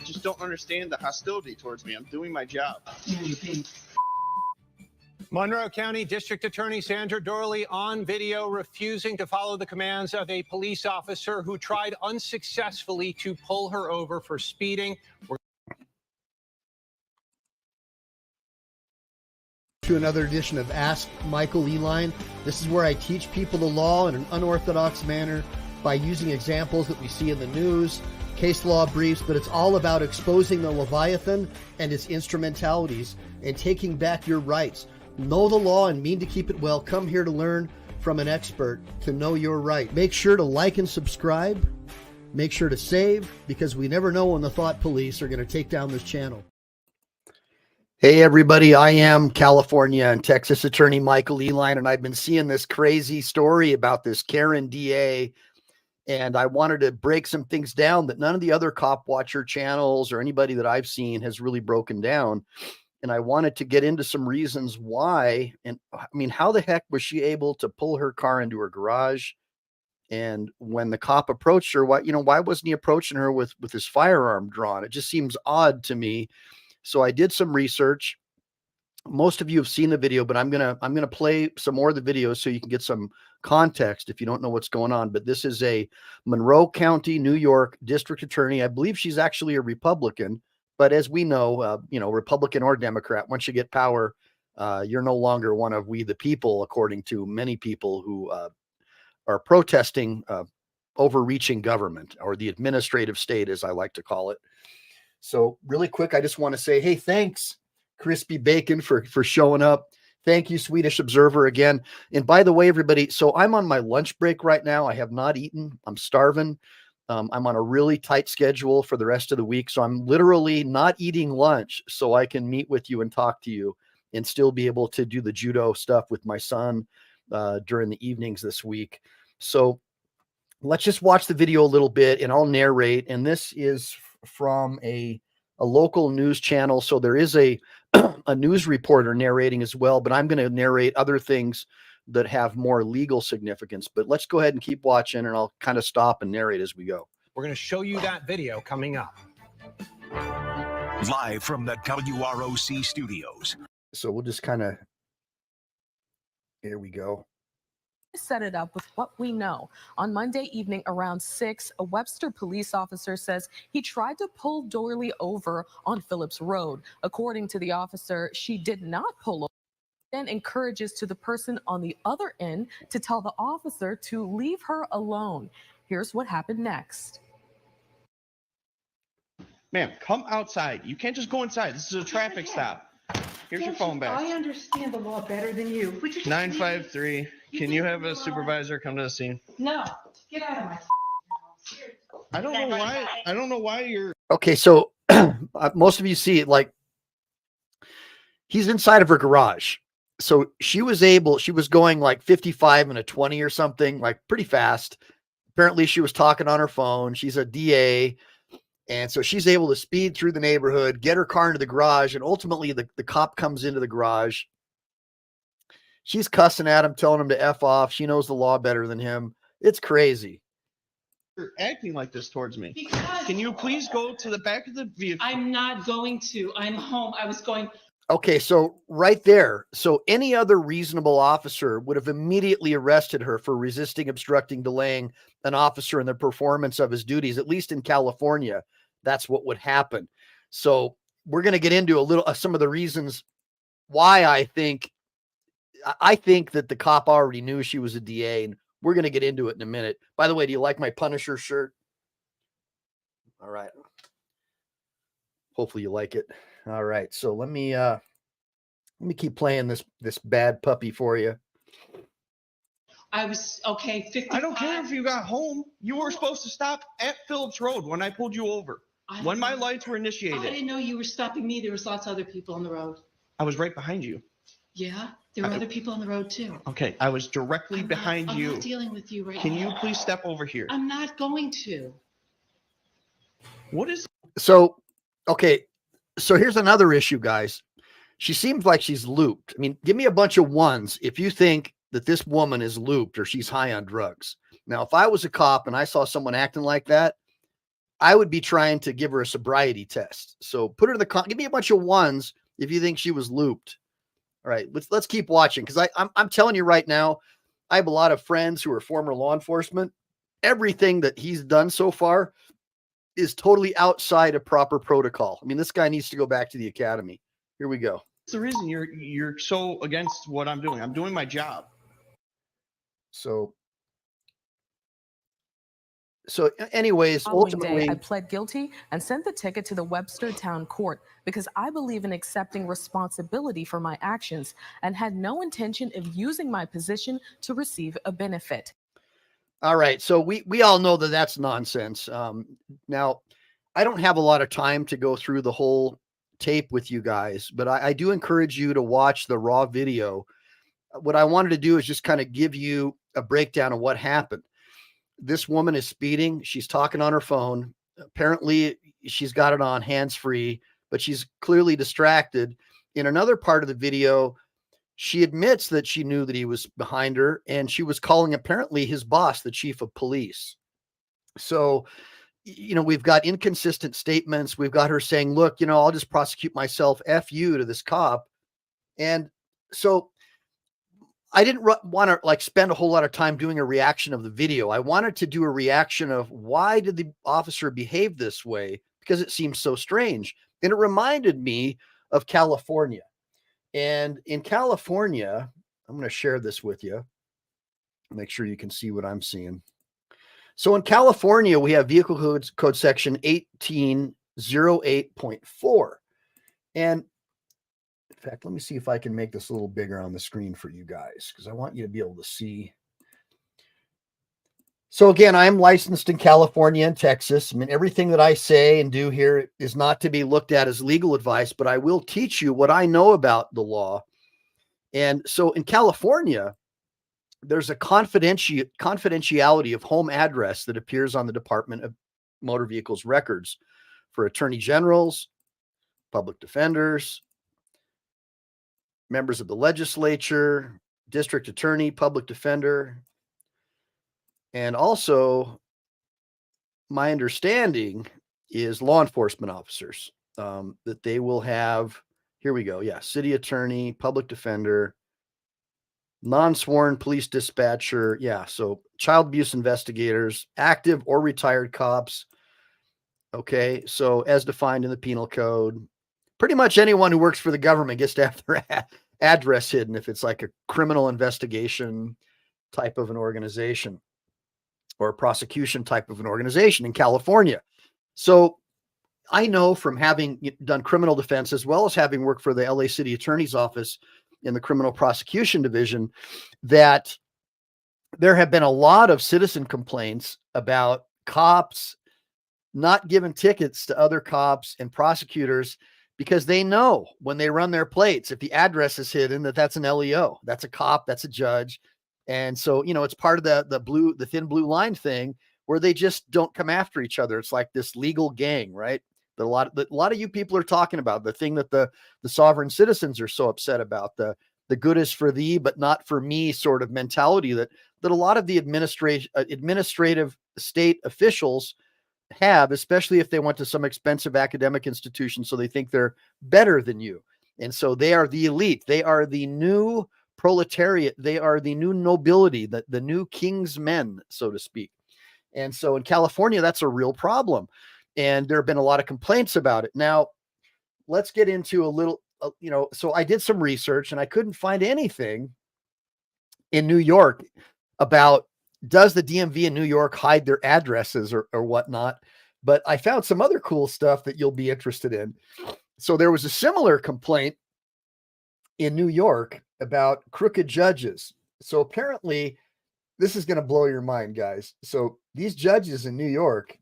just don't understand the hostility towards me. I'm doing my job. Monroe County District Attorney Sandra Doorley on video refusing to follow the commands of a police officer who tried unsuccessfully to pull her over for speeding. To another edition of Ask Michael Eline. This is where I teach people the law in an unorthodox manner by using examples that we see in the news, case law briefs, but it's all about exposing the Leviathan and its instrumentalities and taking back your rights. Know the law and mean to keep it well. Come here to learn from an expert to know your right. Make sure to like and subscribe. Make sure to save, because we never know when the thought police are going to take down this channel. Hey everybody, I am California and Texas attorney Michael Eline, and I've been seeing this crazy story about this Karen DA, and I wanted to break some things down that none of the other cop watcher channels or anybody that I've seen has really broken down. And I wanted to get into some reasons why, and I mean, how the heck was she able to pull her car into her garage? And when the cop approached her, why wasn't he approaching her with his firearm drawn? It just seems odd to me. So I did some research. Most of you have seen the video, but I'm gonna play some more of the videos so you can get some context if you don't know what's going on. But this is a Monroe County, New York district attorney. I believe she's actually a Republican, but as we know, Republican or Democrat, once you get power, you're no longer one of we the people, according to many people who are protesting overreaching government, or the administrative state, as I like to call it. So really quick, I just want to say, hey, thanks, Crispy Bacon, for showing up. Thank you, Swedish Observer, again. And by the way, everybody, so I'm on my lunch break right now. I have not eaten. I'm starving. I'm on a really tight schedule for the rest of the week. So I'm literally not eating lunch so I can meet with you and talk to you and still be able to do the judo stuff with my son during the evenings this week. So let's just watch the video a little bit and I'll narrate. And this is from a local news channel. So there is a news reporter narrating as well, but I'm going to narrate other things that have more legal significance. But let's go ahead and keep watching, and I'll kind of stop and narrate as we go. We're going to show you that video coming up. Live from the WROC studios. So we'll just kind of, here we go. Set it up with what we know. On Monday evening around 6, a Webster police officer says he tried to pull Doorley over on Phillips Road. According to the officer, she did not pull over. Then encourages to the person on the other end to tell the officer to leave her alone. Here's what happened next. Ma'am, come outside. You can't just go inside. This is a traffic stop. Here's your phone back. I understand the law better than you. Would you just 953. Can you have a supervisor come to the scene? No, get out of my house. I don't know why you're. Okay, so most of you see it, like he's inside of her garage. So she was going like 55 and a 20 or something, like pretty fast. Apparently she was talking on her phone. She's a DA. And so she's able to speed through the neighborhood, get her car into the garage. And ultimately the cop comes into the garage. She's cussing at him, telling him to F off. She knows the law better than him. It's crazy. You're acting like this towards me. Can you please go to the back of the vehicle? I'm not going to. I'm home. I was going. Okay, so right there. So any other reasonable officer would have immediately arrested her for resisting, obstructing, delaying an officer in the performance of his duties. At least in California, that's what would happen. So we're going to get into some of the reasons why I think that the cop already knew she was a DA, and we're going to get into it in a minute. By the way, do you like my Punisher shirt? All right. Hopefully you like it. All right. So let me keep playing this bad puppy for you. I was okay. 55. I don't care if you got home. You were supposed to stop at Phillips Road when I pulled you over. When my lights were initiated. I didn't know you were stopping me. There was lots of other people on the road. I was right behind you. Yeah, there were other people on the road too. Okay, I was directly behind you. I'm not dealing with you right now. Can you please step over here? I'm not going to. What is? So, okay. So here's another issue, guys. She seems like she's looped. I mean, give me a bunch of ones if you think that this woman is looped or she's high on drugs. Now, if I was a cop and I saw someone acting like that, I would be trying to give her a sobriety test. So put her in the give me a bunch of ones if you think she was looped. All right, let's keep watching, because I'm telling you right now, I have a lot of friends who are former law enforcement. Everything that he's done so far is totally outside of proper protocol. I mean, this guy needs to go back to the academy. Here we go. It's the reason you're so against what I'm doing. I'm doing my job. So anyways, Following ultimately, day, I pled guilty and sent the ticket to the Webster Town Court because I believe in accepting responsibility for my actions and had no intention of using my position to receive a benefit. all right. So we all know that that's nonsense. Now, I don't have a lot of time to go through the whole tape with you guys, but I do encourage you to watch the raw video. What I wanted to do is just kind of give you a breakdown of what happened. This woman is speeding. She's talking on her phone. Apparently, she's got it on hands-free, but she's clearly distracted. In another part of the video, she admits that she knew that he was behind her, and she was calling apparently his boss, the chief of police. So, we've got inconsistent statements. We've got her saying, look, I'll just prosecute myself. F you to this cop. And so I didn't want to spend a whole lot of time doing a reaction of the video. I wanted to do a reaction of why did the officer behave this way? Because it seems so strange. And it reminded me of California. And in California, I'm going to share this with you. Make sure you can see what I'm seeing. So in California, we have vehicle code section 1808.4. And in fact, let me see if I can make this a little bigger on the screen for you guys, because I want you to be able to see. So again, I'm licensed in California and Texas. I mean, everything that I say and do here is not to be looked at as legal advice, but I will teach you what I know about the law. And so in California, there's a confidentiality of home address that appears on the Department of Motor Vehicles records for attorney generals, public defenders, members of the legislature, district attorney, public defender. And also, my understanding is law enforcement officers, that they will have, here we go. Yeah. City attorney, public defender, non-sworn police dispatcher. Yeah. So child abuse investigators, active or retired cops. Okay. So as defined in the penal code, pretty much anyone who works for the government gets to have their address hidden if it's like a criminal investigation type of an organization or a prosecution type of an organization in California. So I know from having done criminal defense as well as having worked for the LA City Attorney's Office in the criminal prosecution division that there have been a lot of citizen complaints about cops not giving tickets to other cops and prosecutors because they know when they run their plates, if the address is hidden, that's an LEO, that's a cop, that's a judge. And so, it's part of the thin blue line thing where they just don't come after each other. It's like this legal gang, right? That a lot of you people are talking about, the thing that the sovereign citizens are so upset about, the good is for thee, but not for me sort of mentality that a lot of the administrative state officials have, especially if they went to some expensive academic institution. So they think they're better than you. And so they are the elite. They are the new proletariat. They are the new nobility, the new king's men, so to speak. And so in California, that's a real problem. And there have been a lot of complaints about it. Now, let's get into a little, so I did some research and I couldn't find anything in New York about, does the DMV in New York hide their addresses or whatnot? But I found some other cool stuff that you'll be interested in. So there was a similar complaint in New York about crooked judges. So apparently this is going to blow your mind, guys. So these judges in New York,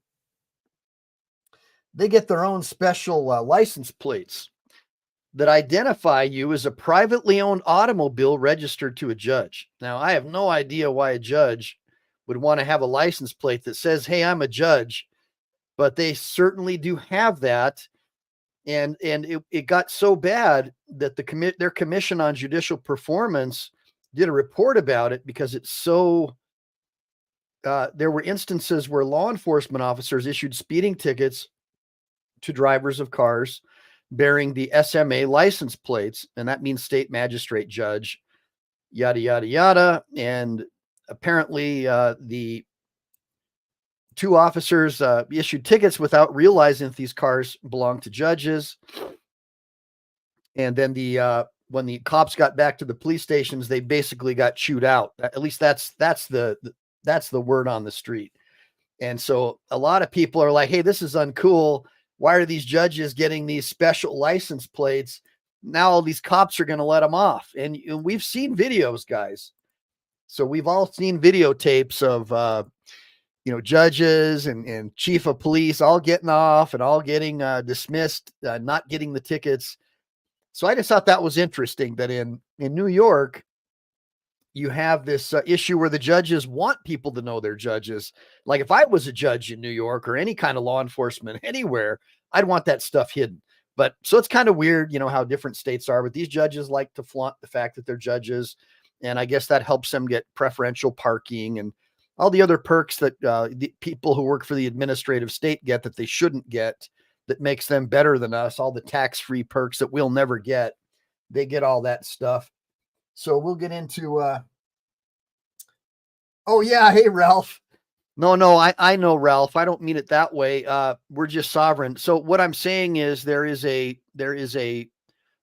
they get their own special license plates that identify you as a privately owned automobile registered to a judge. Now, I have no idea why a judge would want to have a license plate that says, hey, I'm a judge, but they certainly do have that. And it got so bad that their Commission on Judicial Performance did a report about it because it's so there were instances where law enforcement officers issued speeding tickets to drivers of cars bearing the SMA license plates, and that means state magistrate judge, yada, yada, yada. And apparently the two officers issued tickets without realizing that these cars belonged to judges. And then when the cops got back to the police stations, they basically got chewed out. At least that's the word on the street. And so a lot of people are like, hey, this is uncool. Why are these judges getting these special license plates? Now all these cops are going to let them off. And we've seen videos, guys. So we've all seen videotapes of, judges and chief of police all getting off and all getting dismissed, not getting the tickets. So I just thought that was interesting that in New York, you have this issue where the judges want people to know they're judges. Like if I was a judge in New York or any kind of law enforcement anywhere, I'd want that stuff hidden. But so it's kind of weird, how different states are, but these judges like to flaunt the fact that they're judges. And I guess that helps them get preferential parking and all the other perks that the people who work for the administrative state get that they shouldn't get, that makes them better than us. All the tax-free perks that we'll never get. They get all that stuff. So we'll get into, oh yeah. Hey, Ralph. No, I know, Ralph. I don't mean it that way. We're just sovereign. So what I'm saying is there is a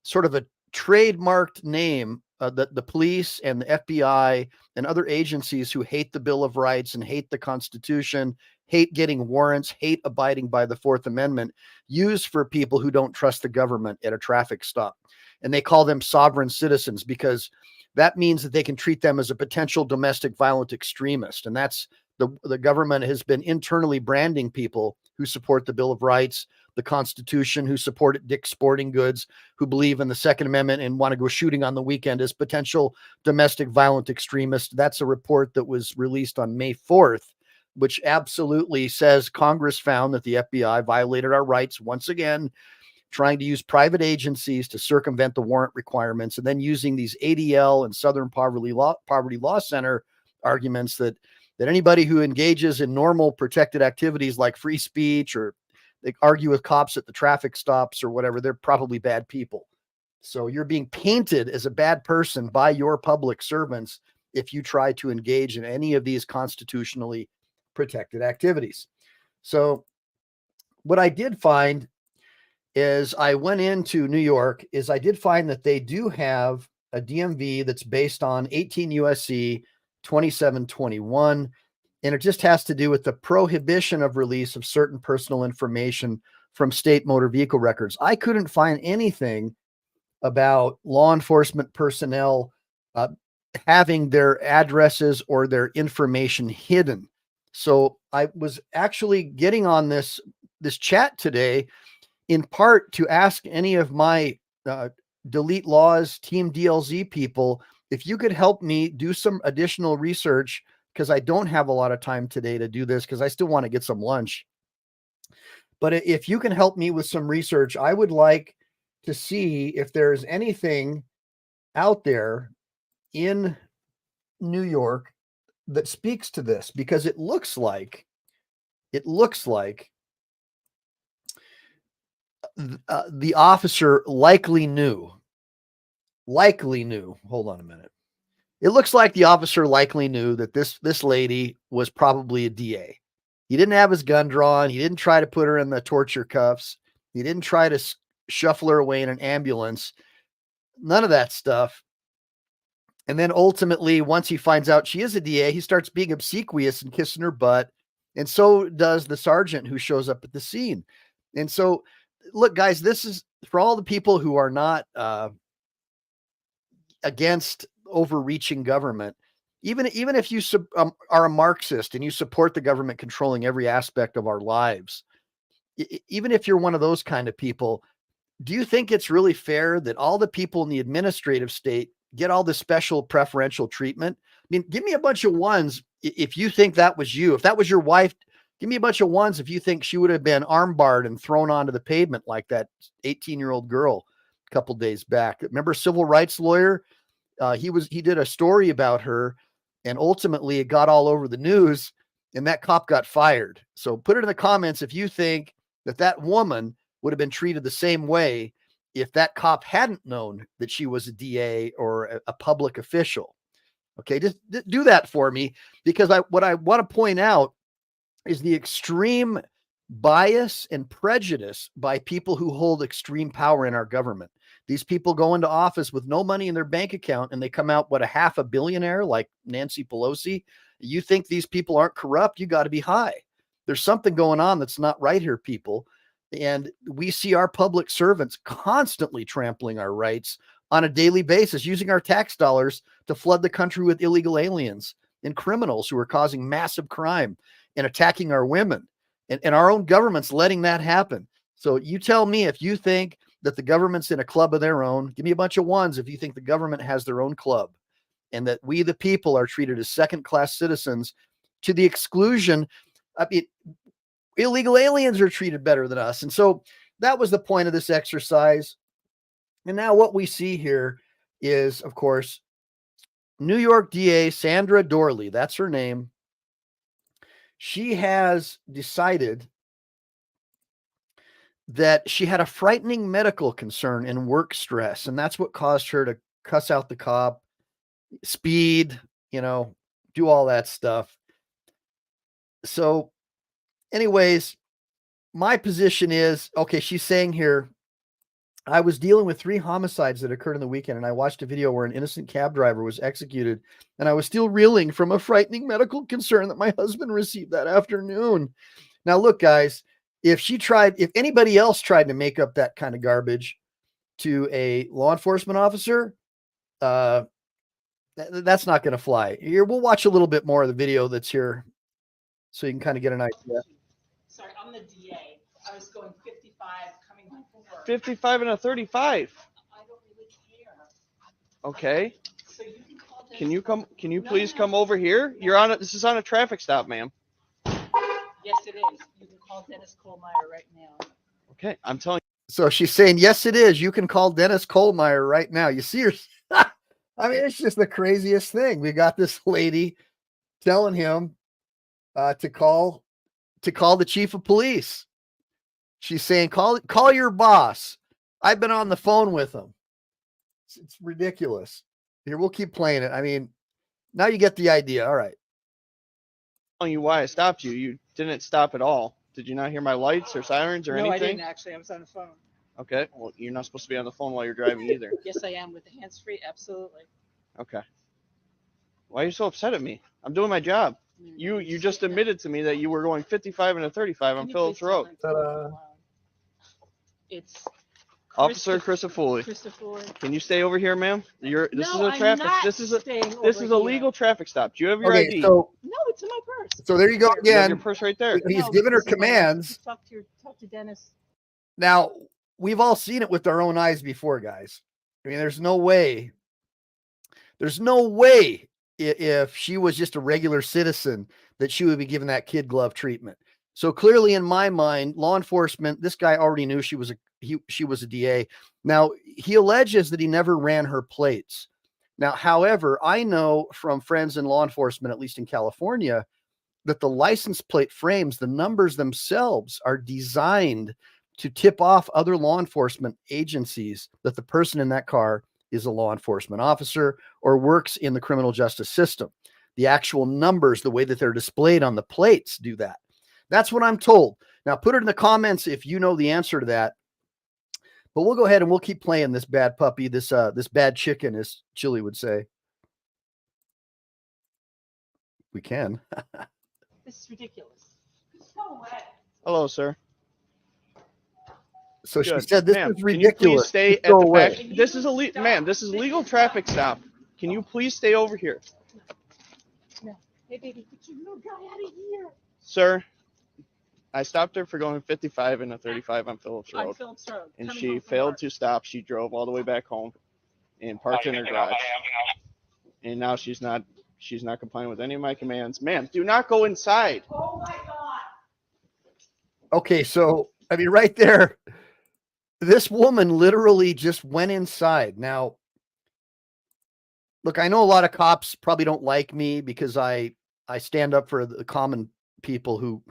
sort of a trademarked name that the police and the FBI and other agencies who hate the Bill of Rights and hate the Constitution, hate getting warrants, hate abiding by the Fourth Amendment, use for people who don't trust the government at a traffic stop. And they call them sovereign citizens because that means that they can treat them as a potential domestic violent extremist. And that's the government has been internally branding people who support the Bill of Rights, the Constitution, who support Dick's Sporting Goods, who believe in the Second Amendment and want to go shooting on the weekend as potential domestic violent extremists. That's a report that was released on May 4th, which absolutely says Congress found that the FBI violated our rights once again, trying to use private agencies to circumvent the warrant requirements, and then using these ADL and Southern Poverty Law Center arguments that anybody who engages in normal protected activities like free speech, or they argue with cops at the traffic stops or whatever, they're probably bad people. So you're being painted as a bad person by your public servants if you try to engage in any of these constitutionally protected activities. So what I did find is I went into New York is I did find that they do have a DMV that's based on 18 USC 2721. And it just has to do with the prohibition of release of certain personal information from state motor vehicle records. I couldn't find anything about law enforcement personnel having their addresses or their information hidden. So I was actually getting on this chat today in part to ask any of my Delete Laws Team DLZ people if you could help me do some additional research, because I don't have a lot of time today to do this because I still want to get some lunch. But if you can help me with some research, I would like to see if there's anything out there in New York that speaks to this, because it looks like the officer likely knew. Hold on a minute. It looks like the officer likely knew that this lady was probably a DA. He didn't have his gun drawn. He didn't try to put her in the torture cuffs. He didn't try to shuffle her away in an ambulance. None of that stuff. And then ultimately, once he finds out she is a DA, he starts being obsequious and kissing her butt. And so does the sergeant who shows up at the scene. And so, look, guys, this is for all the people who are not against overreaching government. Even if you are a Marxist and you support the government controlling every aspect of our lives, even if you're one of those kind of people, do you think it's really fair that all the people in the administrative state get all this special preferential treatment? I mean, give me a bunch of ones if you think that was you. If that was your wife, give me a bunch of ones if you think she would have been armbarred and thrown onto the pavement like that 18-year-old girl a couple days back. Remember, civil rights lawyer? He did a story about her, and ultimately it got all over the news. and that cop got fired. So put it in the comments if you think that that woman would have been treated the same way if that cop hadn't known that she was a DA or a public official. Okay, just do that for me, because what I want to point out is the extreme bias and prejudice by people who hold extreme power in our government. These people go into office with no money in their bank account and they come out, what, a half a billionaire like Nancy Pelosi. You think these people aren't corrupt? You got to be high. There's something going on that's not right here, people. And we see our public servants constantly trampling our rights on a daily basis, using our tax dollars to flood the country with illegal aliens and criminals who are causing massive crime and attacking our women. And our own government's letting that happen. So you tell me if you think that the government's in a club of their own. Give me a bunch of ones if you think the government has their own club, and that we, the people, are treated as second-class citizens to the exclusion. I mean, illegal aliens are treated better than us. And so that was the point of this exercise. And now what we see here is, of course, New York DA Sandra Doorley. That's her name. She has decided that she had a frightening medical concern and work stress, and that's what caused her to cuss out the cop, speed, do all that stuff. So anyways, my position is, okay, she's saying here, I was dealing with 3 homicides that occurred in the weekend, and I watched a video where an innocent cab driver was executed, and I was still reeling from a frightening medical concern that my husband received that afternoon. Now, look, guys, if anybody else tried to make up that kind of garbage to a law enforcement officer, that's not going to fly. Here, we'll watch a little bit more of the video that's here so you can kind of get an idea. Sorry, I'm the DA. I was going 55 coming home from work. 55 and a 35. I don't really care. Okay. So you can call Dennis. Can you please come over here? This is on a traffic stop, ma'am. Yes, it is. You can call Dennis Kohlmeyer right now. Okay, I'm telling you. So she's saying, yes, it is. You can call Dennis Kohlmeyer right now. You see her. I mean, it's just the craziest thing. We got this lady telling him to call the chief of police. She's saying, call your boss. I've been on the phone with him. It's ridiculous. Here, we'll keep playing it. I mean, now you get the idea. All right. I'm telling you why I stopped you. You didn't stop at all. Did you not hear my lights or sirens or anything? No, I didn't actually. I was on the phone. Okay. Well, you're not supposed to be on the phone while you're driving either. Yes, I am with the hands-free. Absolutely. Okay. Why are you so upset at me? I'm doing my job. You just admitted to me that you were going 55 and a 35 on Phillips Road. It's Officer Christopher. Can you stay over here, ma'am? This is a traffic. This is a legal traffic stop. Do you have your ID? So, no, it's in my purse. So there you go You have again. your purse right there. He's giving her commands. Talk to Dennis. Now, we've all seen it with our own eyes before, guys. I mean, there's no way if she was just a regular citizen that she would be given that kid glove treatment. So clearly, in my mind, law enforcement, this guy already knew she was a DA. Now, he alleges that he never ran her plates. Now, however, I know from friends in law enforcement, at least in California, that the license plate frames, the numbers themselves, are designed to tip off other law enforcement agencies that the person in that car is a law enforcement officer or works in the criminal justice system. The actual numbers, the way that they're displayed on the plates, do that. That's what I'm told. Now, put it in the comments if you know the answer to that. But we'll go ahead and we'll keep playing this bad puppy, this bad chicken, as Chili would say. We can. This is ridiculous. Go away. Hello, sir. So she Good. said, "This Ma'am, is ridiculous. Can you please stay Go at the away." back? This is ma'am. This is legal traffic stop. Can you please stay over here, No. Hey, baby, get your little guy out of here. sir? I stopped her for going 55 and a 35 on Phillips On Road, Phillips Road. and coming she home from failed work. to stop. She drove all the way back home and parked in her garage. And now she's not complying with any of my commands. Ma'am, do not go inside. Oh my God. Okay, so I mean, right there, this woman literally just went inside. Now, look, I know a lot of cops probably don't like me because I stand up for the common people who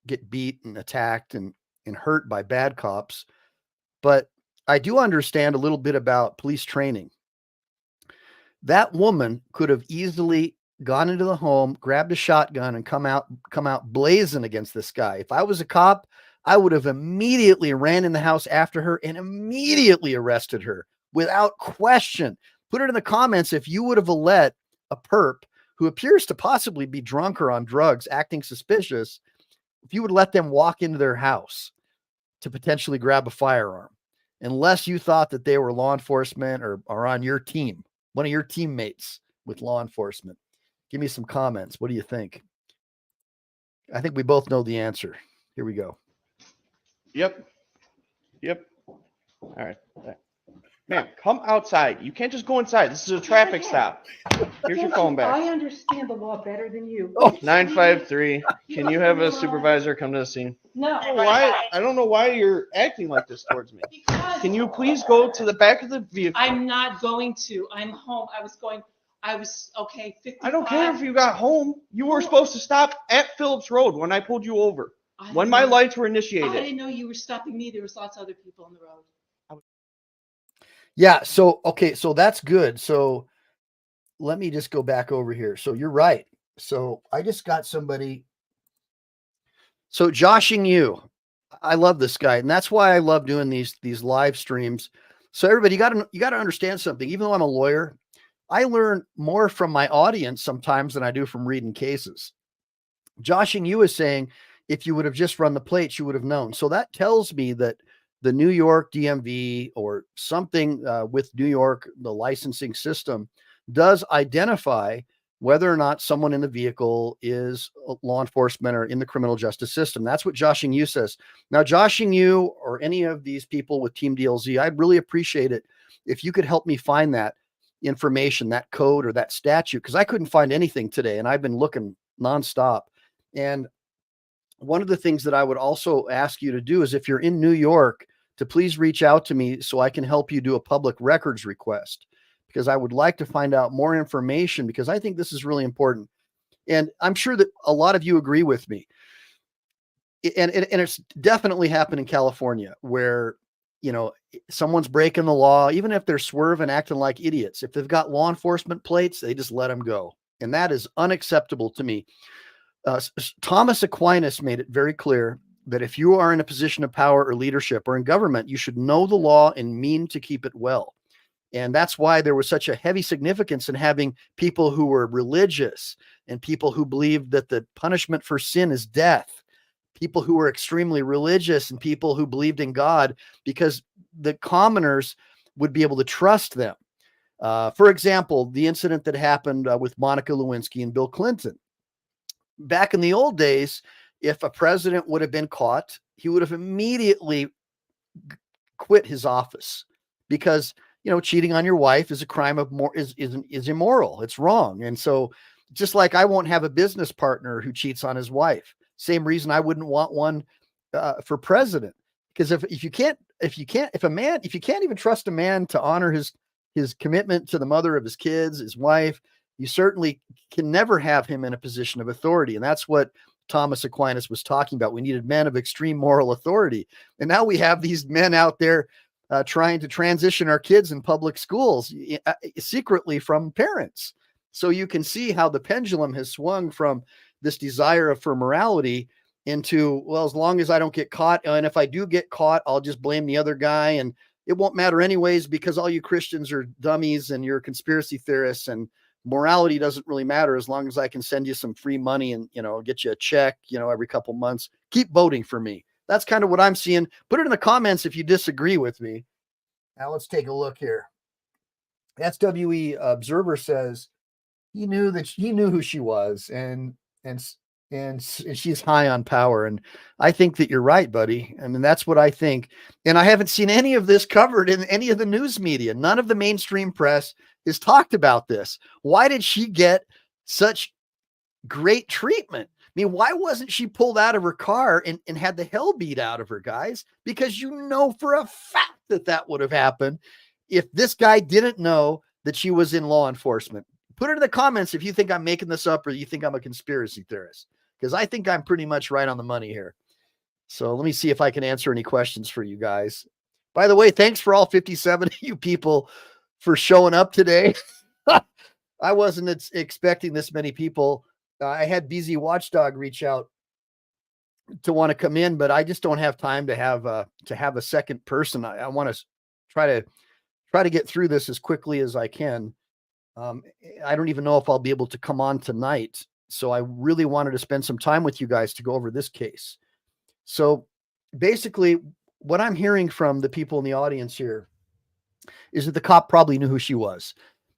get beat and attacked and hurt by bad cops. But I do understand a little bit about police training. That woman could have easily gone into the home, grabbed a shotgun, and come out blazing against this guy. If I was a cop, I would have immediately ran in the house after her and immediately arrested her without question. Put it in the comments if you would have let a perp who appears to possibly be drunk or on drugs, acting suspicious, if you would let them walk into their house to potentially grab a firearm, unless you thought that they were law enforcement or are on your team, one of your teammates with law enforcement. Give me some comments. What do you think? I think we both know the answer. Here we go. Yep. All right. Ma'am, come outside. You can't just go inside. This is a traffic stop. Here's your phone back. I understand the law better than you. Oh, 953. Can you have a supervisor come to the scene? No. Why? I don't know why you're acting like this towards me. Because Can you please go to the back of the vehicle? I'm not going to. I'm home. Okay, 55. I don't care if you got home. You were supposed to stop at Phillips Road when I pulled you over. When my lights were I initiated. didn't know you were stopping me. There was lots of other people on the road. Yeah. So, okay. So that's good. So let me just go back over here. So you're right. So I just got somebody. So Joshing You, I love this guy. And that's why I love doing these live streams. So everybody, you got to understand something. Even though I'm a lawyer, I learn more from my audience sometimes than I do from reading cases. Joshing You is saying, if you would have just run the plates, you would have known. So that tells me that the New York DMV or something with New York, the licensing system, does identify whether or not someone in the vehicle is law enforcement or in the criminal justice system. That's what Joshing You says. Now, Joshing You or any of these people with Team DLZ, I'd really appreciate it if you could help me find that information, that code or that statute, because I couldn't find anything today and I've been looking nonstop. And one of the things that I would also ask you to do is, if you're in New York, to please reach out to me so I can help you do a public records request, because I would like to find out more information, because I think this is really important. And I'm sure that a lot of you agree with me. And it's definitely happened in California where, you know, someone's breaking the law, even if they're swerving, acting like idiots. If they've got law enforcement plates, they just let them go. And that is unacceptable to me. Thomas Aquinas made it very clear that if you are in a position of power or leadership or in government, you should know the law and mean to keep it well. And that's why there was such a heavy significance in having people who were religious and people who believed that the punishment for sin is death, people who were extremely religious and people who believed in God, because the commoners would be able to trust them. For example, the incident that happened with Monica Lewinsky and Bill Clinton. Back in the old days, if a president would have been caught, he would have immediately quit his office, because, you know, cheating on your wife is a crime of is immoral. It's wrong. And so just like I won't have a business partner who cheats on his wife, same reason I wouldn't want one for president. Because if you can't even trust a man to honor his commitment to the mother of his kids, his wife, you certainly can never have him in a position of authority. And that's what Thomas Aquinas was talking about. We needed men of extreme moral authority. And now we have these men out there trying to transition our kids in public schools secretly from parents. So you can see how the pendulum has swung from this desire for morality into, well, as long as I don't get caught, and if I do get caught, I'll just blame the other guy, and it won't matter anyways, because all you Christians are dummies and you're conspiracy theorists, and morality doesn't really matter as long as I can send you some free money and, you know, get you a check, you know, every couple months. Keep voting for me. That's kind of what I'm seeing. Put it in the comments if you disagree with me. Now let's take a look here. SWE Observer says he knew who she was, and she's high on power. And I think that you're right, buddy. I mean, that's what I think. And I haven't seen any of this covered in any of the news media. None of the mainstream press has talked about this. Why did she get such great treatment? I mean, why wasn't she pulled out of her car and had the hell beat out of her, guys? Because you know for a fact that would have happened if this guy didn't know that she was in law enforcement. Put it in the comments if you think I'm making this up or you think I'm a conspiracy theorist. because I think I'm pretty much right on the money here. So let me see if I can answer any questions for you guys. By the way, thanks for all 57 of you people for showing up today. I wasn't expecting this many people. I had BZ Watchdog reach out to want to come in, but I just don't have time to have a second person. I want to try to get through this as quickly as I can. I don't even know if I'll be able to come on tonight. So I really wanted to spend some time with you guys to go over this case. So basically what I'm hearing from the people in the audience here is that the cop probably knew who she was.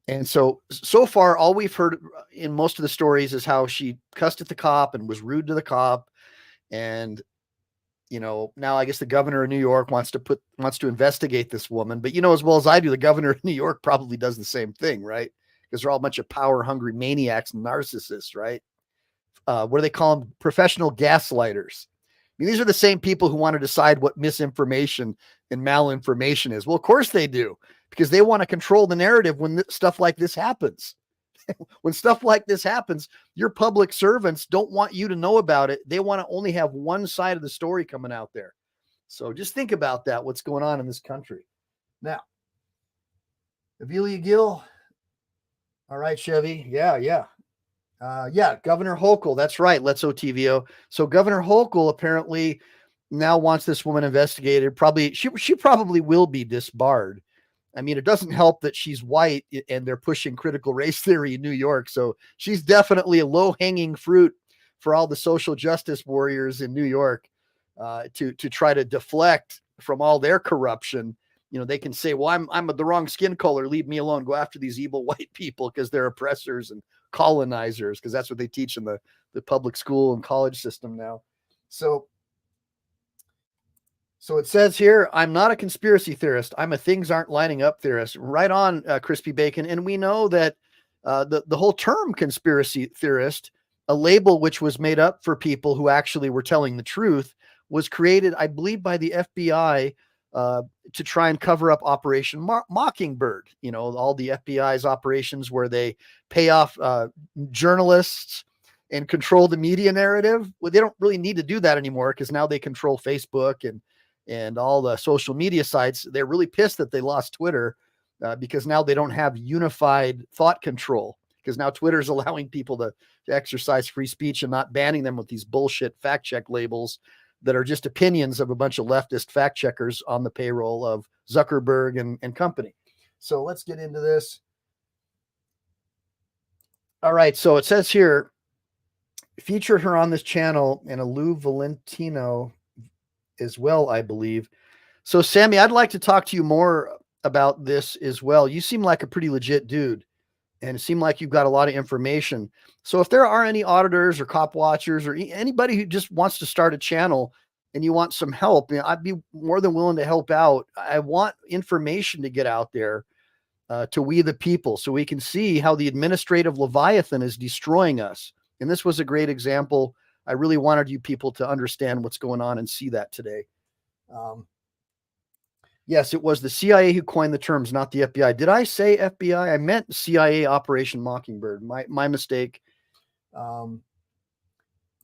And so far, all we've heard in most of the stories is how she cussed at the cop and was rude to the cop. And, you know, now I guess the governor of New York wants to investigate this woman, but you know, as well as I do, the governor of New York probably does the same thing, right? Because they're all a bunch of power hungry maniacs and narcissists, right? What do they call them? Professional gaslighters. I mean, these are the same people who want to decide what misinformation and malinformation is. Well, of course they do, because they want to control the narrative when stuff like this happens. When stuff like this happens, your public servants don't want you to know about it. They want to only have one side of the story coming out there. So just think about that, what's going on in this country. Now, Avilia Gill. All right, Chevy. Yeah, Governor Hochul. That's right. Let's OTVO. So Governor Hochul apparently now wants this woman investigated. Probably she probably will be disbarred. I mean, it doesn't help that she's white and they're pushing critical race theory in New York. So she's definitely a low-hanging fruit for all the social justice warriors in New York to try to deflect from all their corruption. You know, they can say, well, I'm the wrong skin color. Leave me alone. Go after these evil white people because they're oppressors and colonizers, because that's what they teach in the public school and college system now. So it says here, I'm not a conspiracy theorist. I'm a things aren't lining up theorist. Right on, Crispy Bacon. And we know that the whole term conspiracy theorist, a label which was made up for people who actually were telling the truth, was created, I believe, by the FBI to try and cover up Operation Mockingbird. You know, all the FBI's operations where they pay off journalists and control the media narrative. Well, they don't really need to do that anymore because now they control Facebook and all the social media sites. They're really pissed that they lost Twitter because now they don't have unified thought control, because now Twitter is allowing people to exercise free speech and not banning them with these bullshit fact check labels that are just opinions of a bunch of leftist fact checkers on the payroll of Zuckerberg and company. So let's get into this. All right. So it says here, featured her on this channel and a Lou Valentino as well, I believe. So Sammy, I'd like to talk to you more about this as well. You seem like a pretty legit dude and it seemed like you've got a lot of information. So if there are any auditors or cop watchers or anybody who just wants to start a channel and you want some help, you know, I'd be more than willing to help out. I want information to get out there to we the people, so we can see how the administrative Leviathan is destroying us. And this was a great example. I really wanted you people to understand what's going on and see that today. Yes, it was the CIA who coined the terms, not the FBI. Did I say FBI? I meant CIA Operation Mockingbird. My mistake. And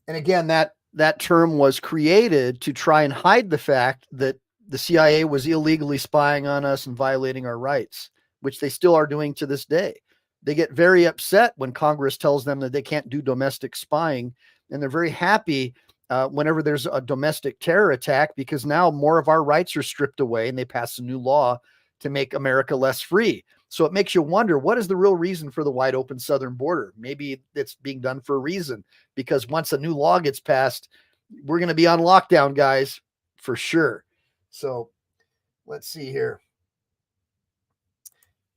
again, that term was created to try and hide the fact that the CIA was illegally spying on us and violating our rights, which they still are doing to this day. They get very upset when Congress tells them that they can't do domestic spying, and they're very happy whenever there's a domestic terror attack, because now more of our rights are stripped away and they pass a new law to make America less free. So it makes you wonder, what is the real reason for the wide open southern border? Maybe it's being done for a reason, because once a new law gets passed, we're going to be on lockdown, guys, for sure. So let's see here.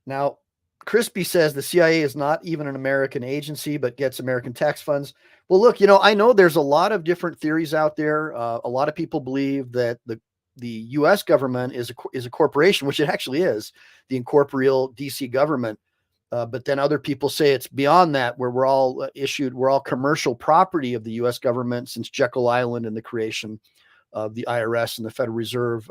Now, Crispy says the CIA is not even an American agency, but gets American tax funds. Well, look, you know, I know there's a lot of different theories out there. A lot of people believe that the U.S. government is a corporation, which it actually is, the incorporeal DC government. But then other people say it's beyond that, where we're all commercial property of the U.S. government since Jekyll Island and the creation of the IRS and the Federal Reserve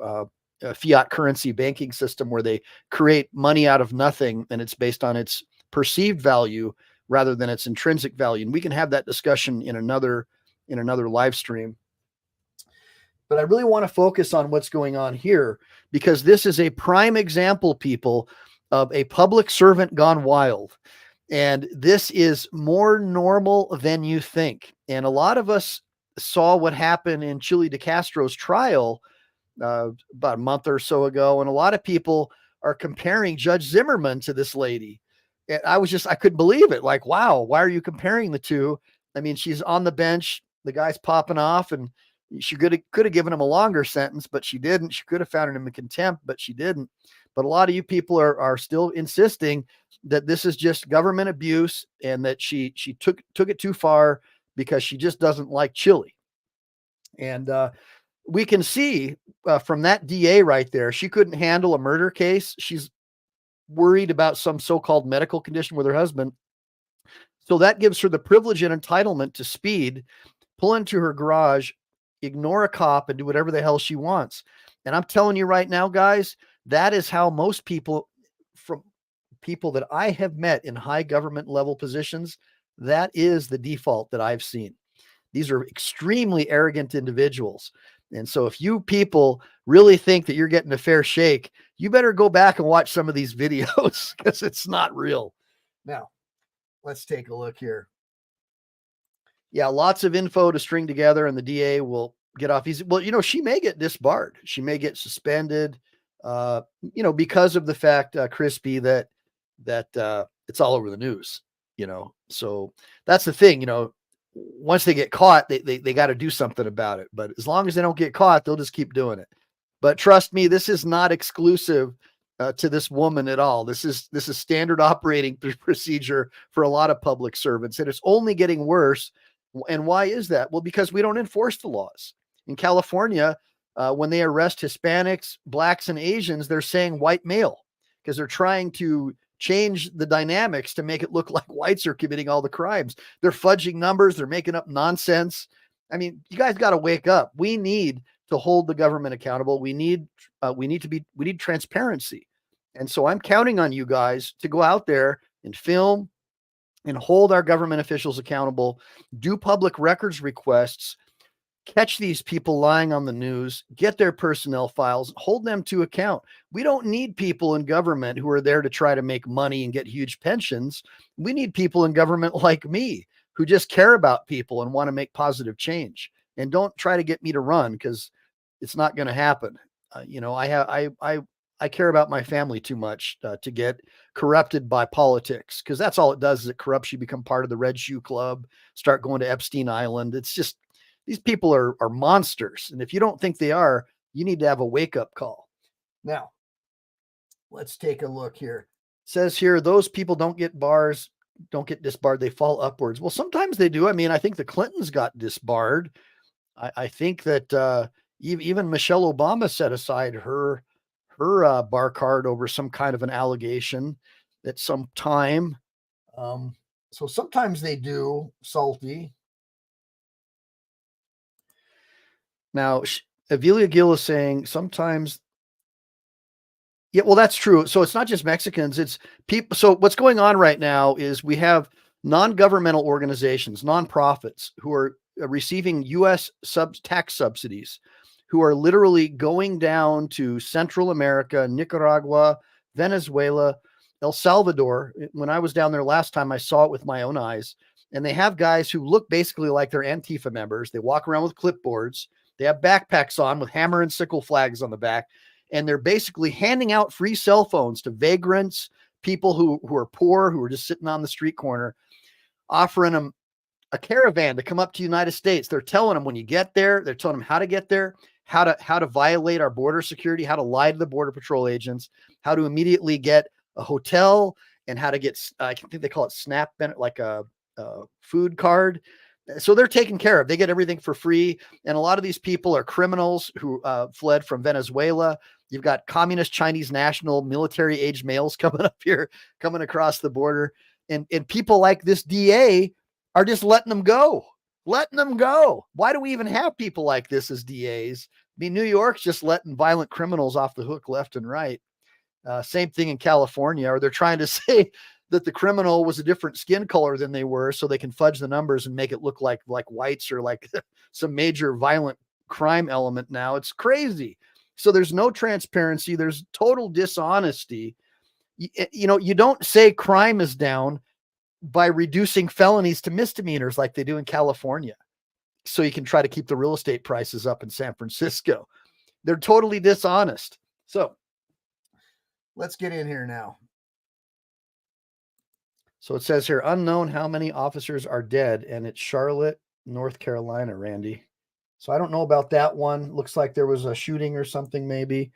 fiat currency banking system, where they create money out of nothing and it's based on its perceived value rather than its intrinsic value. And we can have that discussion in another in another live stream. But I really want to focus on what's going on here, because this is a prime example, people, of a public servant gone wild. And this is more normal than you think. And a lot of us saw what happened in Chile de Castro's trial about a month or so ago. And a lot of people are comparing Judge Zimmerman to this lady. And I couldn't believe it. Like, wow, why are you comparing the two? I mean, she's on the bench, the guy's popping off, and she could have given him a longer sentence, but she didn't. She could have found him in contempt, but she didn't. But a lot of you people are still insisting that this is just government abuse and that she took it too far because she just doesn't like Chile. And we can see from that DA right there, she couldn't handle a murder case. She's worried about some so-called medical condition with her husband. So that gives her the privilege and entitlement to speed, pull into her garage, ignore a cop, and do whatever the hell she wants. And I'm telling you right now, guys, that is how most people, from people that I have met in high government level positions, that is the default that I've seen. These are extremely arrogant individuals. And so if you people really think that you're getting a fair shake, you better go back and watch some of these videos, because it's not real. Now, let's take a look here. Yeah, lots of info to string together, and the DA will get off easy. Well, she may get disbarred. She may get suspended, because of the fact, Crispy, that it's all over the news, So that's the thing, once they get caught, they got to do something about it. But as long as they don't get caught, they'll just keep doing it. But trust me, this is not exclusive to this woman at all. This is standard operating procedure for a lot of public servants, and it's only getting worse. And why is that? Well, because we don't enforce the laws. In California, when they arrest Hispanics, blacks, and Asians, they're saying white male, because they're trying to change the dynamics to make it look like whites are committing all the crimes. They're fudging numbers. They're making up nonsense. I mean, you guys got to wake up. We need to hold the government accountable. We need transparency. And so I'm counting on you guys to go out there and film and hold our government officials accountable, do public records requests, catch these people lying on the news, get their personnel files, hold them to account. We don't need people in government who are there to try to make money and get huge pensions. We need people in government like me who just care about people and want to make positive change. And don't try to get me to run, because it's not going to happen. I care about my family too much to get corrupted by politics, because that's all it does, is it corrupts you, become part of the Red Shoe Club, start going to Epstein Island. It's just, these people are monsters. And if you don't think they are, you need to have a wake-up call. Now, let's take a look here. It says here, those people don't get disbarred, they fall upwards. Well, sometimes they do. I mean, I think the Clintons got disbarred. I think that even Michelle Obama set aside her bar card over some kind of an allegation at some time. So sometimes they do, Salty. Now, Avilia Gill is saying sometimes. Yeah, well, that's true. So it's not just Mexicans, it's people. So what's going on right now is we have non-governmental organizations, nonprofits, who are receiving U.S. tax subsidies, who are literally going down to Central America, Nicaragua, Venezuela, El Salvador. When I was down there last time, I saw it with my own eyes. And they have guys who look basically like they're Antifa members. They walk around with clipboards. They have backpacks on with hammer and sickle flags on the back. And they're basically handing out free cell phones to vagrants, people who are poor, who are just sitting on the street corner, offering them a caravan to come up to the United States. They're telling them when you get there, they're telling them how to get there, how to violate our border security, how to lie to the Border Patrol agents, how to immediately get a hotel, and how to get, I think they call it SNAP, like a food card. So they're taken care of. They get everything for free. And a lot of these people are criminals who fled from Venezuela. You've got communist Chinese national military age males coming up here, coming across the border. And people like this DA are just letting them go. Why do we even have people like this as DAs? I mean, New York's just letting violent criminals off the hook left and right. Same thing in California, or they're trying to say that the criminal was a different skin color than they were, so they can fudge the numbers and make it look like whites or like some major violent crime element now. It's crazy. So there's no transparency. There's total dishonesty. You know, you don't say crime is down by reducing felonies to misdemeanors like they do in California, so you can try to keep the real estate prices up in San Francisco. They're totally dishonest. So let's get in here now. So it says here, unknown how many officers are dead, and it's Charlotte, North Carolina, Randy. So I don't know about that one. Looks like there was a shooting or something maybe.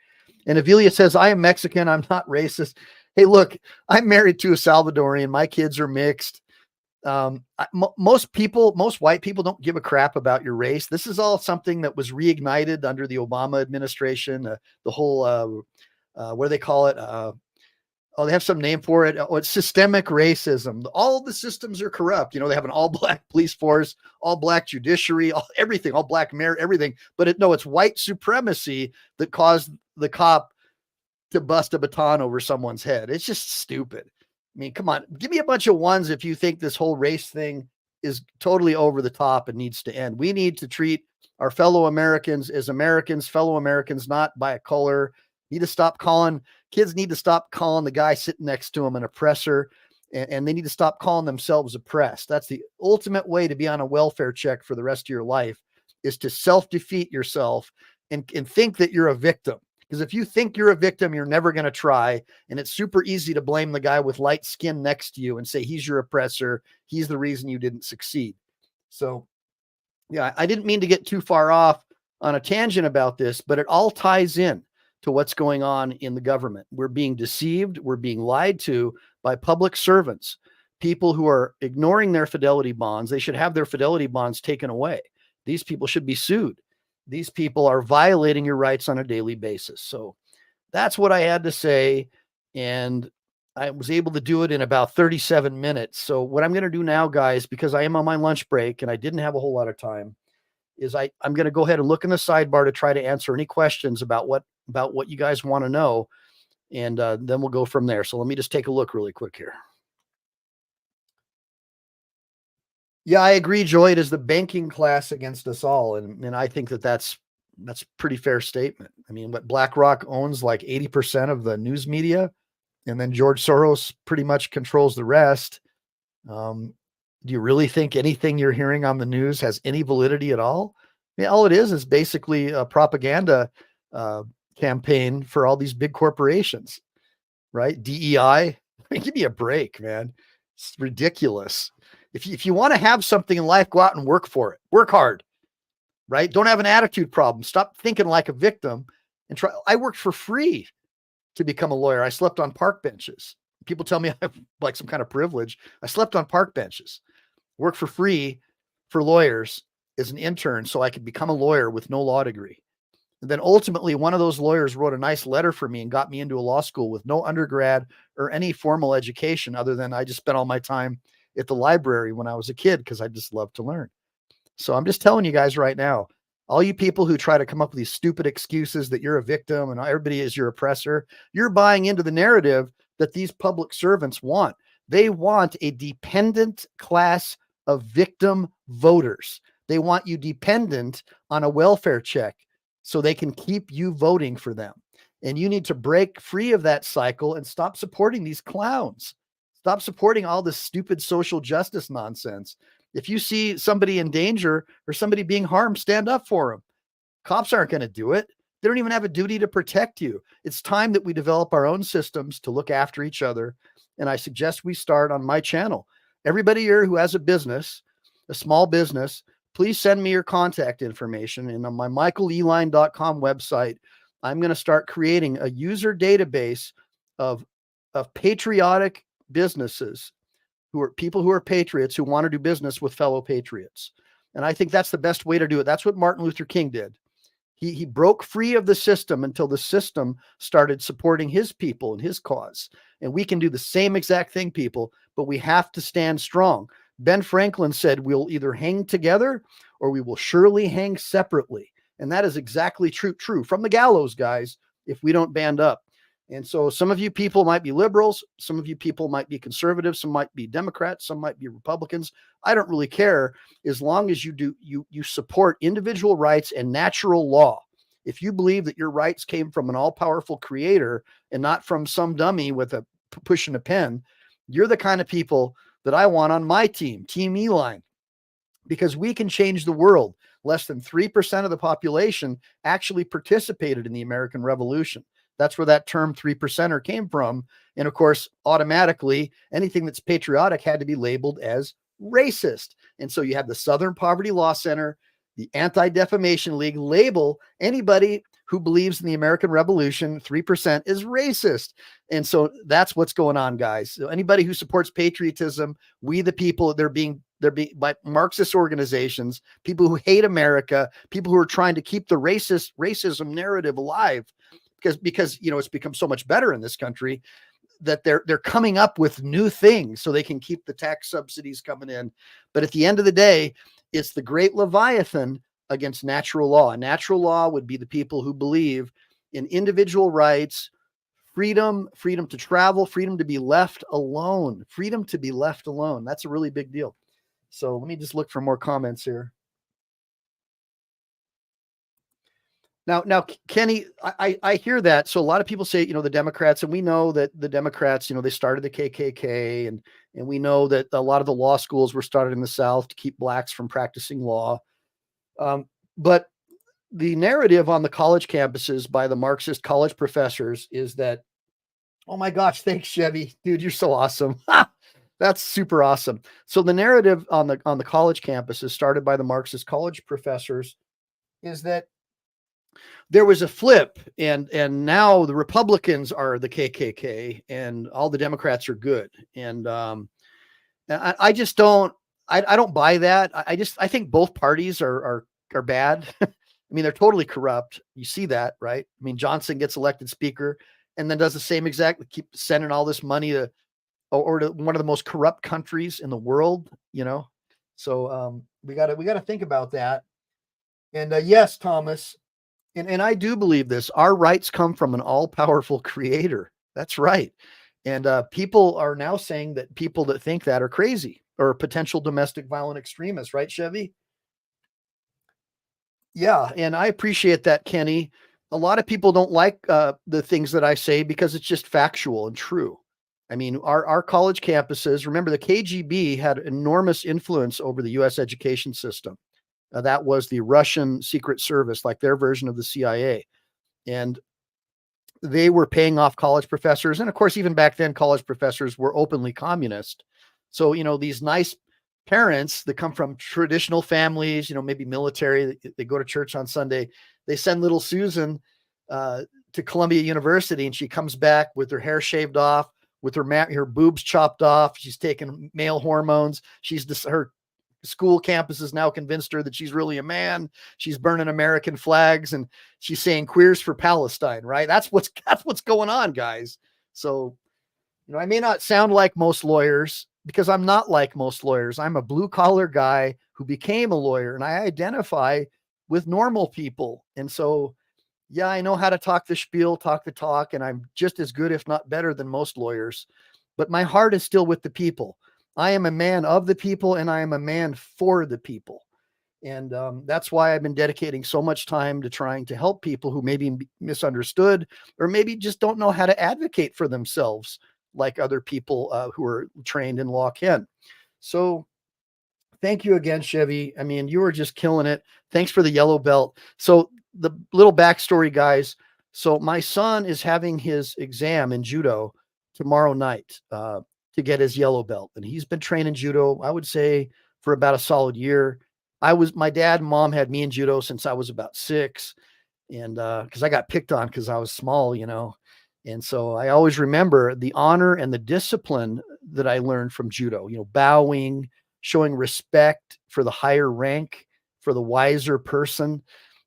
And Avilia says, I am Mexican. I'm not racist. Hey, look, I'm married to a Salvadorian. My kids are mixed. Most white people don't give a crap about your race. This is all something that was reignited under the Obama administration. The whole, what do they call it? They have some name for it. Oh, it's systemic racism. All the systems are corrupt. You know, they have an all black police force, all black judiciary, everything, all black mayor, everything. But it's white supremacy that caused the cop to bust a baton over someone's head. It's just stupid. I mean, come on, give me a bunch of ones if you think this whole race thing is totally over the top and needs to end. We need to treat our fellow Americans as Americans, fellow Americans, not by a color. Kids need to stop calling the guy sitting next to them an oppressor, and they need to stop calling themselves oppressed. That's the ultimate way to be on a welfare check for the rest of your life, is to self-defeat yourself and think that you're a victim. Because if you think you're a victim, you're never going to try. And it's super easy to blame the guy with light skin next to you and say he's your oppressor. He's the reason you didn't succeed. So, yeah, I didn't mean to get too far off on a tangent about this, but it all ties in to what's going on in the government. We're being deceived. We're being lied to by public servants, people who are ignoring their fidelity bonds. They should have their fidelity bonds taken away. These people should be sued. These people are violating your rights on a daily basis. So that's what I had to say. And I was able to do it in about 37 minutes. So what I'm going to do now, guys, because I am on my lunch break and I didn't have a whole lot of time, is I'm going to go ahead and look in the sidebar to try to answer any questions about what you guys want to know. And then we'll go from there. So let me just take a look really quick here. Yeah, I agree, Joy. It is the banking class against us all. And I think that's a pretty fair statement. I mean, what BlackRock owns like 80% of the news media, and then George Soros pretty much controls the rest. Do you really think anything you're hearing on the news has any validity at all? I mean, all it is basically a propaganda campaign for all these big corporations, right? DEI. I mean, give me a break, man. It's ridiculous. If you want to have something in life, go out and work for it. Work hard, right? Don't have an attitude problem. Stop thinking like a victim and try. I worked for free to become a lawyer. I slept on park benches. People tell me I have like some kind of privilege. I slept on park benches, worked for free for lawyers as an intern so I could become a lawyer with no law degree. And then ultimately one of those lawyers wrote a nice letter for me and got me into a law school with no undergrad or any formal education other than I just spent all my time at the library when I was a kid because I just loved to learn. So I'm just telling you guys right now, all you people who try to come up with these stupid excuses that you're a victim and everybody is your oppressor, you're buying into the narrative that these public servants want. They want a dependent class of victim voters. They want you dependent on a welfare check so they can keep you voting for them. And you need to break free of that cycle and stop supporting these clowns. Stop supporting all this stupid social justice nonsense. If you see somebody in danger or somebody being harmed, stand up for them. Cops aren't going to do it. They don't even have a duty to protect you. It's time that we develop our own systems to look after each other. And I suggest we start on my channel. Everybody here who has a business, a small business, please send me your contact information. And on my michaeleline.com website, I'm going to start creating a user database of patriotic businesses who are people who are patriots who want to do business with fellow patriots. And I think that's the best way to do it. That's what Martin Luther King did. He broke free of the system until the system started supporting his people and his cause. And we can do the same exact thing, people, but we have to stand strong. Ben Franklin said, we'll either hang together or we will surely hang separately. And that is exactly true from the gallows, guys, if we don't band up. And so some of you people might be liberals, some of you people might be conservatives, some might be Democrats, some might be Republicans. I don't really care, as long as you support individual rights and natural law. If you believe that your rights came from an all-powerful creator and not from some dummy with a pushing a pen, you're the kind of people that I want on my team, Team Eline, because we can change the world. Less than 3% of the population actually participated in the American Revolution. That's where that term 3%er came from. And of course, automatically, anything that's patriotic had to be labeled as racist. And so you have the Southern Poverty Law Center, the Anti-Defamation League label anybody who believes in the American Revolution, 3% is racist. And so that's what's going on, guys. So anybody who supports patriotism, we the people, they're being by Marxist organizations, people who hate America, people who are trying to keep the racism narrative alive, because it's become so much better in this country that they're coming up with new things so they can keep the tax subsidies coming in. But at the end of the day, it's the great Leviathan against natural law. And natural law would be the people who believe in individual rights, freedom to travel, freedom to be left alone, freedom to be left alone. That's a really big deal. So let me just look for more comments here. Now, Kenny, I hear that. So a lot of people say, the Democrats, and we know that the Democrats, they started the KKK, and we know that a lot of the law schools were started in the South to keep blacks from practicing law. But the narrative on the college campuses by the Marxist college professors is that, oh my gosh, thanks, Chevy. Dude, you're so awesome. That's super awesome. So the narrative on the college campuses started by the Marxist college professors is that there was a flip, and now the Republicans are the KKK and all the Democrats are good. And I just don't buy that. I think both parties are bad. I mean, they're totally corrupt. You see that, right? I mean, Johnson gets elected speaker and then does the same exact, keep sending all this money to one of the most corrupt countries in the world, So we got to think about that. And yes, Thomas, and I do believe this. Our rights come from an all-powerful creator. That's right. And people are now saying that people that think that are crazy or potential domestic violent extremists, right, Chevy? Yeah, and I appreciate that, Kenny. A lot of people don't like the things that I say because it's just factual and true. I mean, our college campuses, remember the KGB had enormous influence over the U.S. education system. That was the Russian Secret Service, like their version of the CIA. And they were paying off college professors. And of course, even back then, college professors were openly communist. So, these nice parents that come from traditional families, maybe military, they go to church on Sunday, they send little Susan to Columbia University, and she comes back with her hair shaved off, with her boobs chopped off. She's taking male hormones. Her school campus has now convinced her that she's really a man. She's burning American flags and she's saying queers for Palestine, right? That's what's going on, guys. So, I may not sound like most lawyers because I'm not like most lawyers. I'm a blue collar guy who became a lawyer, and I identify with normal people. And so, yeah, I know how to talk the spiel, talk the talk, and I'm just as good, if not better, than most lawyers. But my heart is still with the people. I am a man of the people, and I am a man for the people. And that's why I've been dedicating so much time to trying to help people who may be misunderstood or maybe just don't know how to advocate for themselves like other people who are trained in law can. So thank you again, Chevy. I mean, you were just killing it. Thanks for the yellow belt. So the little backstory, guys. So my son is having his exam in judo tomorrow night to get his yellow belt. And he's been training judo, I would say, for about a solid year. My dad and mom had me in judo since I was about 6. And because I got picked on because I was small, And so I always remember the honor and the discipline that I learned from judo, bowing, showing respect for the higher rank, for the wiser person.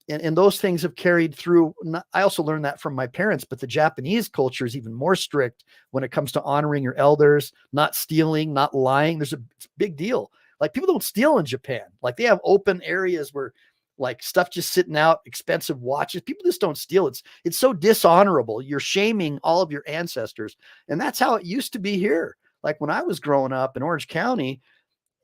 And those things have carried through. I also learned that from my parents, but the Japanese culture is even more strict when it comes to honoring your elders, not stealing, not lying. It's a big deal. Like, people don't steal in Japan. Like, they have open areas where like stuff just sitting out, expensive watches. People just don't steal. It's so dishonorable. You're shaming all of your ancestors. And that's how it used to be here. Like when I was growing up in Orange County,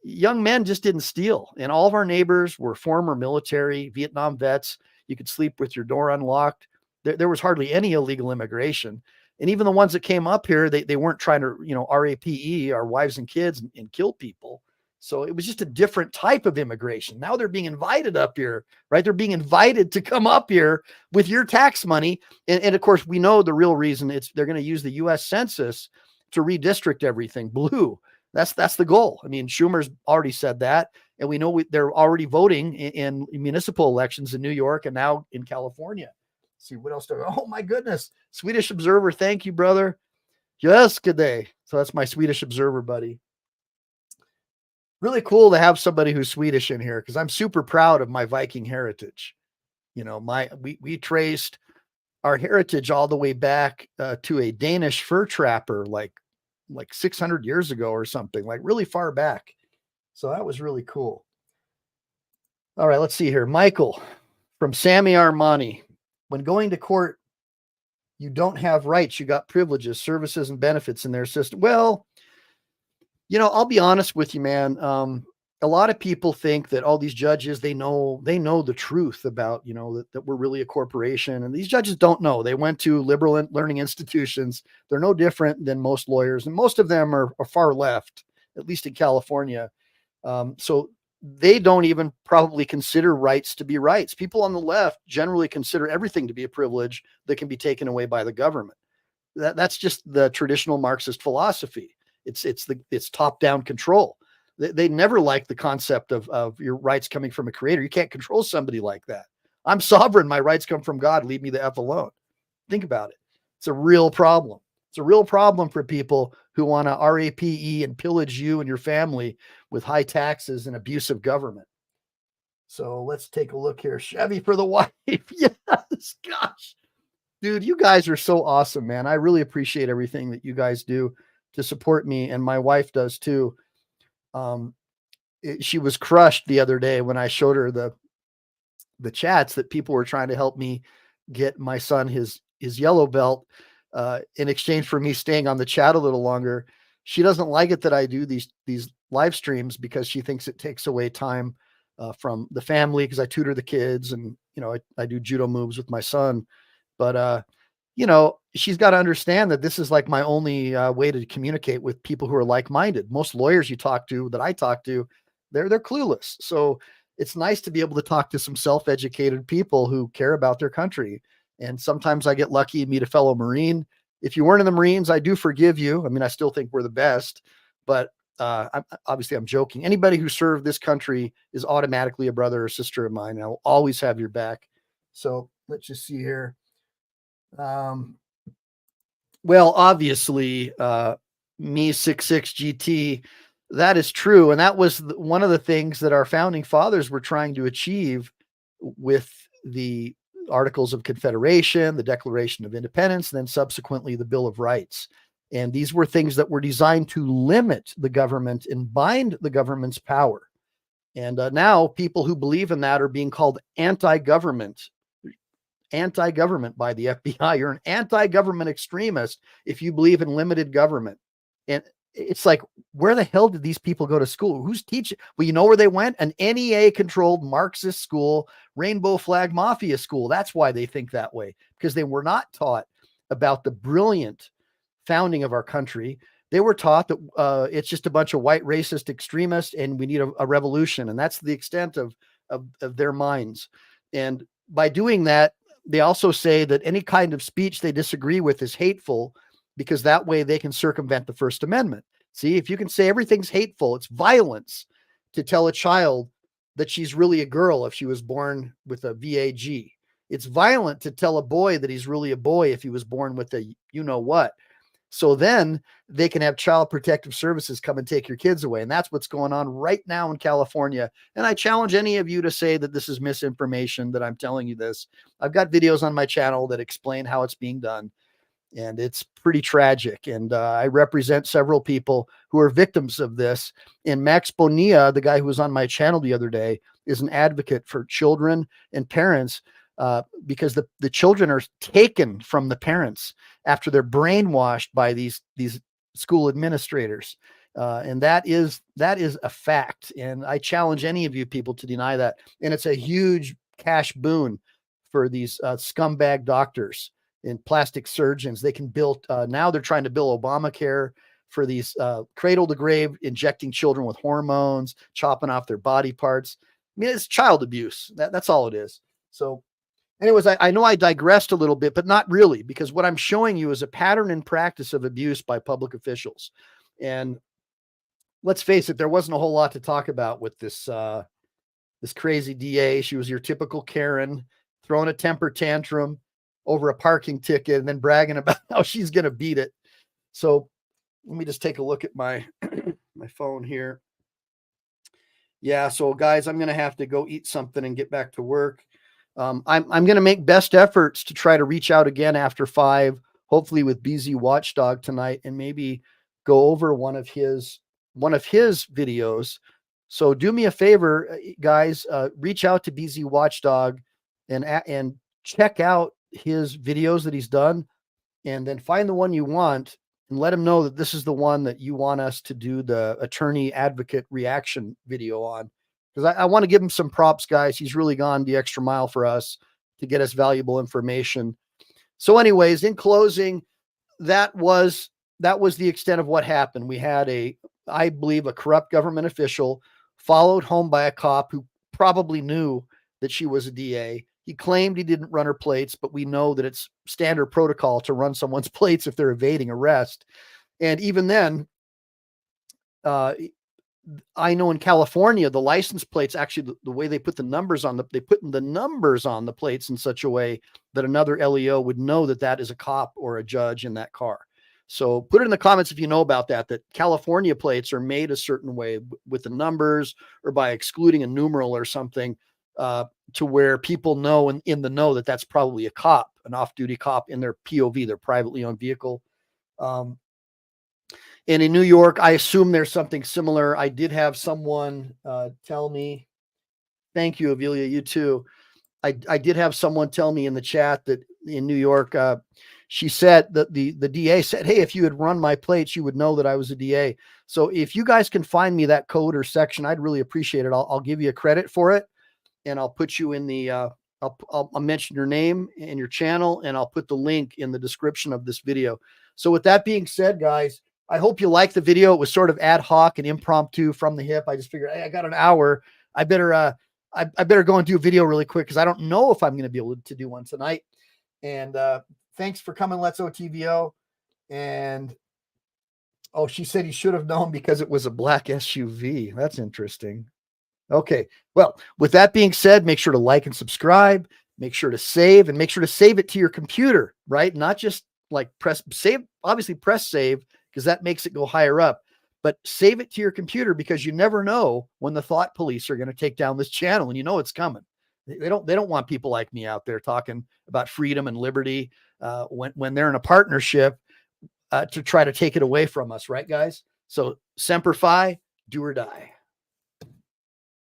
young men just didn't steal. And all of our neighbors were former military, Vietnam vets. You could sleep with your door unlocked. There was hardly any illegal immigration. And even the ones that came up here, they weren't trying to, RAPE, our wives and kids, and kill people. So it was just a different type of immigration. Now they're being invited up here, right? They're being invited to come up here with your tax money. And of course, we know the real reason they're going to use the U.S. Census to redistrict everything blue. That's the goal. I mean, Schumer's already said that. And we know they're already voting in municipal elections in New York and now in California. Let's see what else. Oh my goodness. Swedish Observer. Thank you, brother. Yes, good day. So that's my Swedish Observer buddy. Really cool to have somebody who's Swedish in here because I'm super proud of my Viking heritage. We traced our heritage all the way back to a Danish fur trapper, like 600 years ago or something, like really far back. So that was really cool. All right, let's see here. Michael from Sammy Armani. When going to court, you don't have rights. You got privileges, services, and benefits in their system. Well, I'll be honest with you, man. A lot of people think that all these judges, they know the truth about, that we're really a corporation. And these judges don't know. They went to liberal learning institutions. They're no different than most lawyers. And most of them are far left, at least in California. So they don't even probably consider rights to be rights. People on the left generally consider everything to be a privilege that can be taken away by the government. That's just the traditional Marxist philosophy. It's top-down control. They never like the concept of your rights coming from a creator. You can't control somebody like that. I'm sovereign. My rights come from God. Leave me the F alone. Think about it. It's a real problem. It's a real problem for people who want to RAPE and pillage you and your family with high taxes and abusive government. So let's take a look here. Chevy for the wife. Yes, gosh. Dude, you guys are so awesome, man. I really appreciate everything that you guys do to support me, and my wife does too. She was crushed the other day when I showed her the chats that people were trying to help me get my son his yellow belt in exchange for me staying on the chat a little longer. She doesn't like it that I do these live streams because she thinks it takes away time from the family because I tutor the kids and I do judo moves with my son. But she's got to understand that this is like my only way to communicate with people who are like-minded. Most lawyers that I talk to, they're clueless. So it's nice to be able to talk to some self-educated people who care about their country. And sometimes I get lucky and meet a fellow Marine. If you weren't in the Marines, I do forgive you. I mean, I still think we're the best, but I'm joking. Anybody who served this country is automatically a brother or sister of mine. And I'll always have your back. So let's just see here. Well, obviously, me 66 GT, that is true. And that was one of the things that our founding fathers were trying to achieve with the Articles of Confederation, the Declaration of Independence, and then subsequently the Bill of Rights. And these were things that were designed to limit the government and bind the government's power. And now people who believe in that are being called anti-government by the FBI. You're an anti-government extremist if you believe in limited government. And it's like, where the hell did these people go to school? Who's teaching? Well, you know where they went? An NEA-controlled Marxist school, Rainbow Flag Mafia school. That's why they think that way, because they were not taught about the brilliant founding of our country. They were taught that it's just a bunch of white racist extremists and we need a revolution. And that's the extent of their minds. And by doing that, they also say that any kind of speech they disagree with is hateful, because that way they can circumvent the First Amendment. See, if you can say everything's hateful, it's violence to tell a child that she's really a girl if she was born with a VAG. It's violent to tell a boy that he's really a boy if he was born with a you-know-what. So then they can have Child Protective Services come and take your kids away. And that's what's going on right now in California. And I challenge any of you to say that this is misinformation, that I'm telling you this. I've got videos on my channel that explain how it's being done. And it's pretty tragic. And I represent several people who are victims of this. And Max Bonilla, the guy who was on my channel the other day, is an advocate for children and parents, because the children are taken from the parents after they're brainwashed by these school administrators. And that is a fact. And I challenge any of you people to deny that. And it's a huge cash boon for these scumbag doctors and plastic surgeons. They can build, now they're trying to build Obamacare for these cradle to grave, injecting children with hormones, chopping off their body parts. I mean, it's child abuse. That's all it is. So anyways, I know I digressed a little bit, but not really, because what I'm showing you is a pattern and practice of abuse by public officials. And let's face it, there wasn't a whole lot to talk about with this crazy DA. She was your typical Karen, throwing a temper tantrum over a parking ticket and then bragging about how she's going to beat it. So let me just take a look at my my phone here. Yeah, so guys, I'm going to have to go eat something and get back to work. I'm going to make best efforts to try to reach out again after 5, hopefully with BZ Watchdog tonight, and maybe go over one of his videos. So do me a favor, guys, reach out to BZ Watchdog and check out his videos that he's done, and then find the one you want and let him know that this is the one that you want us to do the attorney advocate reaction video on. Because I want to give him some props, guys. He's really gone the extra mile for us to get us valuable information. So anyways, in closing, that was the extent of what happened. We had I believe, a corrupt government official followed home by a cop who probably knew that she was a DA. He claimed he didn't run her plates, but we know that it's standard protocol to run someone's plates if they're evading arrest. And even then, I know in California, the license plates, actually the way they put the numbers on they put the numbers on the plates in such a way that another LEO would know that that is a cop or a judge in that car. So put it in the comments if you know about that California plates are made a certain way with the numbers, or by excluding a numeral or something, to where people know in the know that that's probably a cop, an off-duty cop in their POV, their privately owned vehicle. And in New York, I assume there's something similar. I did have someone tell me, thank you, Avilia, you too. I did have someone tell me in the chat that in New York, she said that the DA said, hey, if you had run my plates, you would know that I was a DA. So if you guys can find me that code or section, I'd really appreciate it. I'll give you a credit for it, and I'll put you in the, I'll mention your name and your channel, and I'll put the link in the description of this video. So with that being said, guys, I hope you liked the video. It was sort of ad hoc and impromptu from the hip. I just figured, hey, I got an hour. I better go and do a video really quick, because I don't know if I'm going to be able to do one tonight. And thanks for coming, Let's OTVO. And oh, she said he should have known because it was a black SUV. That's interesting. Okay. Well, with that being said, make sure to like and subscribe. Make sure to save, and make sure to save it to your computer, right? Not just like press save, obviously press save, because that makes it go higher up, but save it to your computer, because you never know when the thought police are going to take down this channel, and you know it's coming. They don't want people like me out there talking about freedom and liberty when they're in a partnership to try to take it away from us, right, guys? So Semper Fi, do or die.